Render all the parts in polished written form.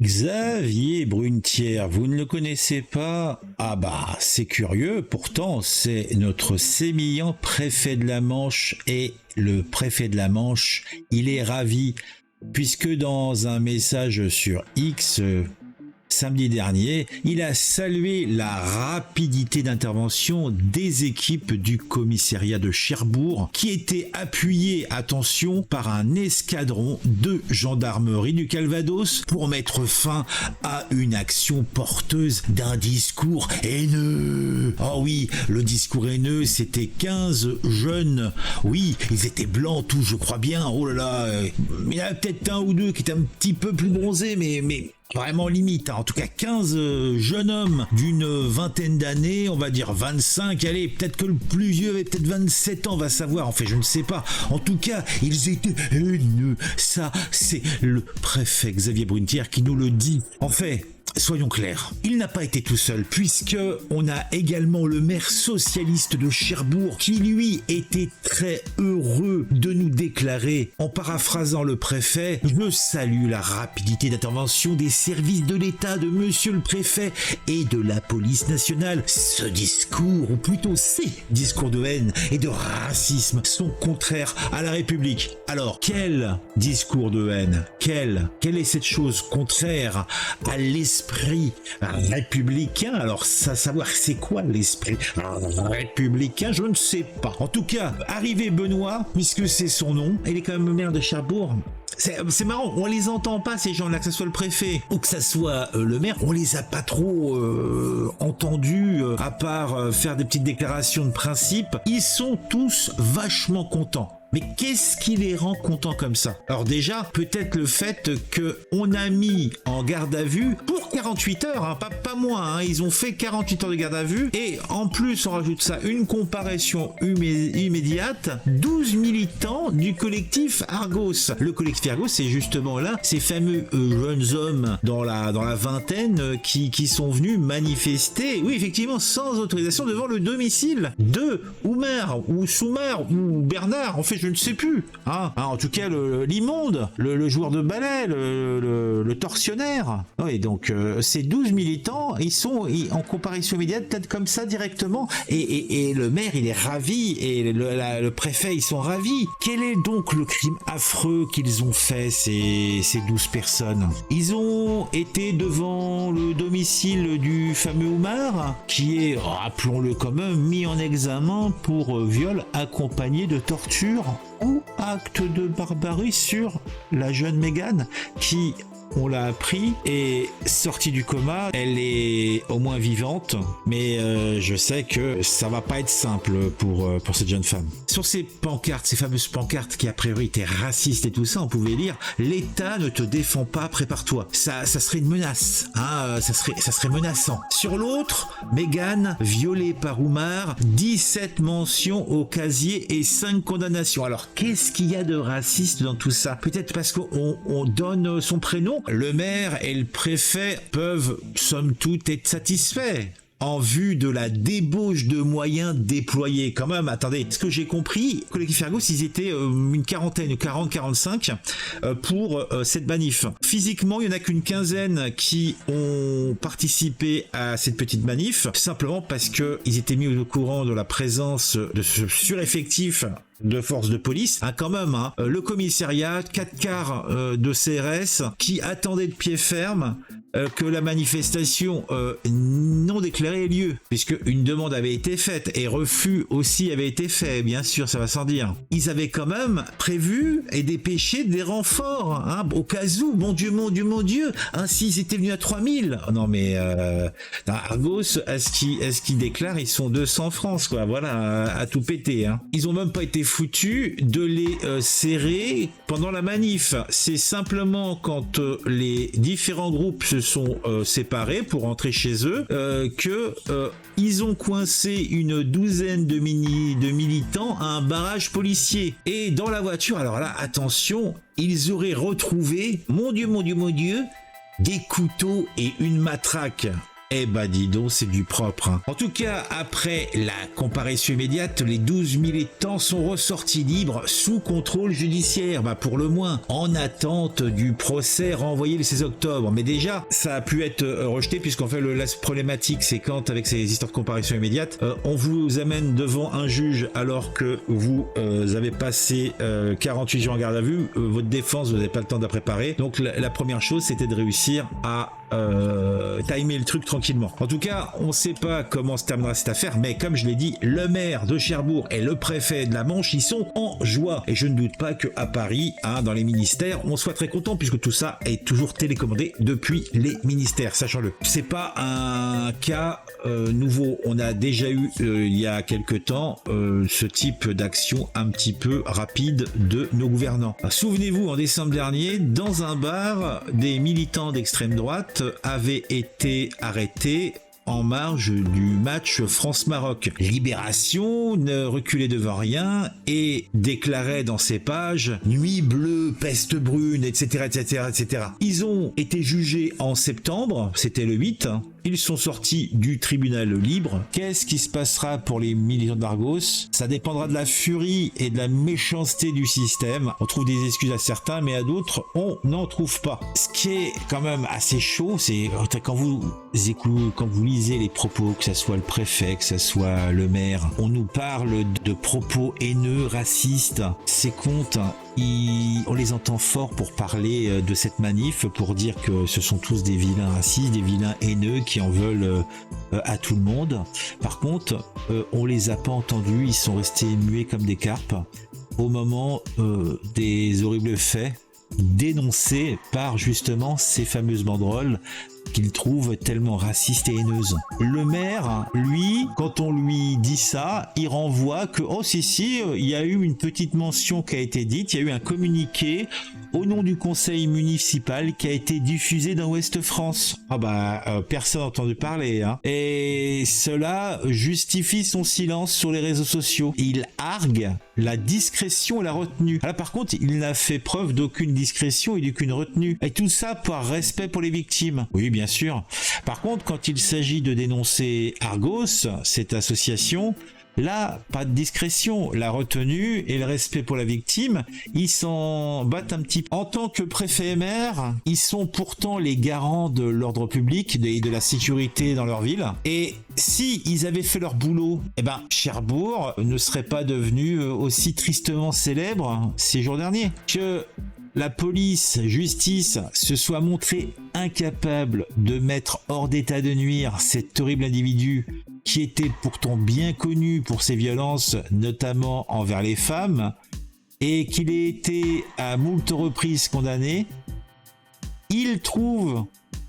Xavier Brunetière, vous ne le connaissez pas? Ah bah, c'est curieux, pourtant c'est notre sémillant préfet de la Manche et le préfet de la Manche, il est ravi puisque dans un message sur X, samedi dernier, il a salué la rapidité d'intervention des équipes du commissariat de Cherbourg qui étaient appuyées, attention, par un escadron de gendarmerie du Calvados pour mettre fin à une action porteuse d'un discours haineux. Oh oui, le discours haineux, c'était 15 jeunes. Oui, ils étaient blancs tous, je crois bien. Oh là là, il y en a peut-être un ou deux qui étaient un petit peu plus bronzés, mais vraiment limite, hein. En tout cas 15 jeunes hommes d'une vingtaine d'années, on va dire 25, allez, peut-être que le plus vieux avait peut-être 27 ans, on va savoir, en fait je ne sais pas. En tout cas, ils étaient haineux. Ça, c'est le préfet Xavier Brunetière qui nous le dit. En fait, soyons clairs, il n'a pas été tout seul, puisque on a également le maire socialiste de Cherbourg qui lui était très heureux de nous déclarer, en paraphrasant le préfet: je salue la rapidité d'intervention des services de l'État, de monsieur le préfet et de la police nationale. Ce discours, ou plutôt ces discours de haine et de racisme sont contraires à la République. Alors, quel discours de haine? Quelle est cette chose contraire à l'esprit républicain? Alors, savoir c'est quoi l'esprit républicain, je ne sais pas. En tout cas, arrivé Benoît, puisque c'est son nom, il est quand même le maire de Cherbourg. C'est marrant, on les entend pas ces gens-là, que ce soit le préfet ou que ce soit le maire, on les a pas trop entendus, à part faire des petites déclarations de principe. Ils sont tous vachement contents. Mais qu'est-ce qui les rend contents comme ça? Alors déjà, peut-être le fait qu'on a mis en garde à vue pour 48 heures, hein, pas moins, hein, ils ont fait 48 heures de garde à vue, et en plus on rajoute ça, une comparution immédiate, 12 militants du collectif Argos. Le collectif Argos, c'est justement là, ces fameux jeunes hommes dans la vingtaine qui sont venus manifester, oui effectivement, sans autorisation devant le domicile de Oumar, ou Soumar, ou Bernard, en fait je ne sais plus, hein. En tout cas l'immonde, le joueur de ballet, le tortionnaire. Oui, donc ces 12 militants, ils sont en comparution immédiate, peut-être comme ça directement, et le maire il est ravi, et le préfet ils sont ravis. Quel est donc le crime affreux qu'ils ont fait, ces 12 personnes? Ils ont été devant le domicile du fameux Oumar, qui est, rappelons-le quand même, mis en examen pour viol accompagné de torture ou acte de barbarie sur la jeune Mégane qui, on l'a appris, est sortie du coma. Elle est au moins vivante, mais je sais que ça va pas être simple pour cette jeune femme. Sur ces pancartes, ces fameuses pancartes qui a priori étaient racistes et tout ça, on pouvait lire: l'État ne te défend pas, prépare-toi. Ça serait une menace, hein, ça serait menaçant. Sur l'autre, Mégane violée par Oumar, 17 mentions au casier et 5 condamnations. Alors qu'est-ce qu'il y a de raciste dans tout ça? Peut-être parce qu'on donne son prénom. Le maire et le préfet peuvent, somme toute, être satisfaits en vue de la débauche de moyens déployés. Quand même, attendez, ce que j'ai compris, collectif Argos, ils étaient une quarantaine, 40-45 pour cette manif. Physiquement, il n'y en a qu'une quinzaine qui ont participé à cette petite manif, simplement parce qu'ils étaient mis au courant de la présence de ce sureffectif de forces de police, quand même, hein. Le commissariat, 4 quarts de CRS qui attendaient de pied ferme que la manifestation non déclarée ait lieu, puisque une demande avait été faite et refus aussi avait été fait, bien sûr, ça va sans dire. Ils avaient quand même prévu et dépêché des renforts, hein, au cas où, mon Dieu, ainsi ils étaient venus à 3000. Non mais Argos, à ce qu'ils déclarent, ils sont 200 francs, quoi, voilà, à tout péter, hein. Ils ont même pas été foutus de les serrer pendant la manif. C'est simplement quand les différents groupes se sont séparés pour rentrer chez eux que ils ont coincé une douzaine de militants à un barrage policier. Et dans la voiture, alors là, attention, ils auraient retrouvé, mon Dieu, des couteaux et une matraque. Eh ben dis donc, c'est du propre. Hein. En tout cas, après la comparution immédiate, les 12 militants sont ressortis libres sous contrôle judiciaire, pour le moins, en attente du procès renvoyé le 16 octobre. Mais déjà, ça a pu être rejeté, puisqu'en fait, la problématique, c'est quand, avec ces histoires de comparution immédiate, on vous amène devant un juge alors que vous avez passé 48 jours en garde à vue, votre défense, vous n'avez pas le temps de la préparer. Donc la première chose, c'était de réussir à timer le truc tranquillement. En tout cas, on ne sait pas comment se terminera cette affaire, mais comme je l'ai dit, le maire de Cherbourg et le préfet de la Manche, ils sont en joie. Et je ne doute pas qu'à Paris, dans les ministères, on soit très content, puisque tout ça est toujours télécommandé depuis les ministères, sachant-le. C'est pas un cas nouveau. On a déjà eu, il y a quelque temps, ce type d'action un petit peu rapide de nos gouvernants. Souvenez-vous, en décembre dernier, dans un bar, des militants d'extrême droite avaient été arrêtés en marge du match France-Maroc. Libération ne reculait devant rien et déclarait dans ses pages « Nuit bleue, peste brune, etc. etc., etc. » Ils ont été jugés en septembre, c'était le 8, ils sont sortis du tribunal libre. Qu'est-ce qui se passera pour les militants d'Argos? Ça dépendra de la furie et de la méchanceté du système. On trouve des excuses à certains, mais à d'autres, on n'en trouve pas. Ce qui est quand même assez chaud, c'est quand vous lisez les propos, que ce soit le préfet, que ce soit le maire, on nous parle de propos haineux, racistes. Ces comptes, on les entend fort pour parler de cette manif, pour dire que ce sont tous des vilains racistes, des vilains haineux qui en veulent à tout le monde. Par contre, on les a pas entendus, ils sont restés muets comme des carpes au moment des horribles faits dénoncés par justement ces fameuses banderoles qu'il trouve tellement racistes et haineuses. Le maire, lui, quand on lui dit ça, il renvoie que, oh si, il y a eu une petite mention qui a été dite, il y a eu un communiqué au nom du conseil municipal qui a été diffusé dans Ouest France. Personne n'a entendu parler. Hein. Et cela justifie son silence sur les réseaux sociaux. Il argue la discrétion et la retenue. Là, par contre, il n'a fait preuve d'aucune discrétion et d'aucune retenue. Et tout ça par respect pour les victimes. Oui, bien sûr. Par contre, quand il s'agit de dénoncer Argos, cette association, là, pas de discrétion. La retenue et le respect pour la victime, ils s'en battent un petit peu. En tant que préfet et maire, ils sont pourtant les garants de l'ordre public et de la sécurité dans leur ville. Et si ils avaient fait leur boulot, Cherbourg ne serait pas devenu aussi tristement célèbre ces jours derniers. Que la police, justice, se soit montrée incapable de mettre hors d'état de nuire cet horrible individu qui était pourtant bien connu pour ses violences, notamment envers les femmes, et qu'il ait été à moult reprises condamné, ils trouvent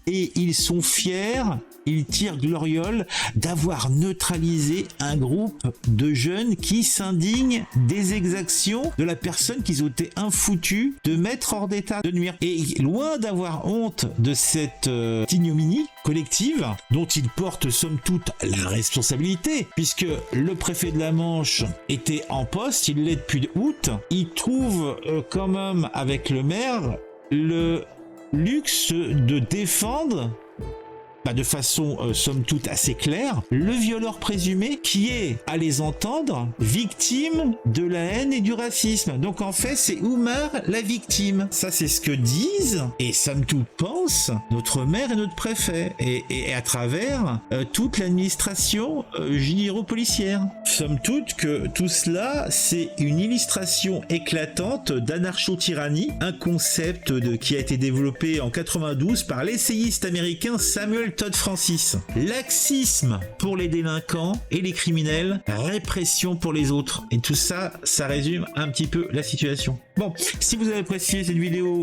et ils sont fiers, ils tirent gloriole d'avoir neutralisé un groupe de jeunes qui s'indignent des exactions de la personne qu'ils ont été infoutus de mettre hors d'état de nuire. Et loin d'avoir honte de cette ignominie collective dont ils portent somme toute la responsabilité, puisque le préfet de la Manche était en poste, il l'est depuis août, il trouve quand même avec le maire le luxe de défendre de façon somme toute assez claire, le violeur présumé qui est, à les entendre, victime de la haine et du racisme. Donc en fait, c'est Oumar la victime. Ça, c'est ce que disent, et somme toute pense, notre maire et notre préfet, et à travers toute l'administration généraux-policière. Somme toute que tout cela, c'est une illustration éclatante d'anarcho-tyrannie, un concept qui a été développé en 92 par l'essayiste américain Samuel Todd Francis. Laxisme pour les délinquants et les criminels, répression pour les autres. Et tout ça, ça résume un petit peu la situation. Bon, si vous avez apprécié cette vidéo,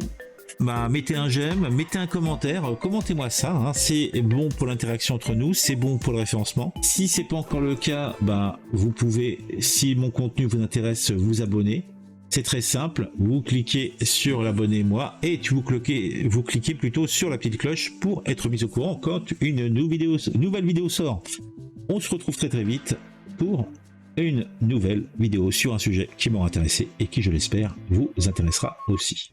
mettez un j'aime, mettez un commentaire, commentez-moi ça, hein. C'est bon pour l'interaction entre nous, c'est bon pour le référencement. Si c'est pas encore le cas, vous pouvez, si mon contenu vous intéresse, vous abonner. C'est très simple, vous cliquez sur l'abonnez-moi et vous cliquez plutôt sur la petite cloche pour être mis au courant quand une nouvelle vidéo sort. On se retrouve très très vite pour une nouvelle vidéo sur un sujet qui m'aura intéressé et qui, je l'espère, vous intéressera aussi.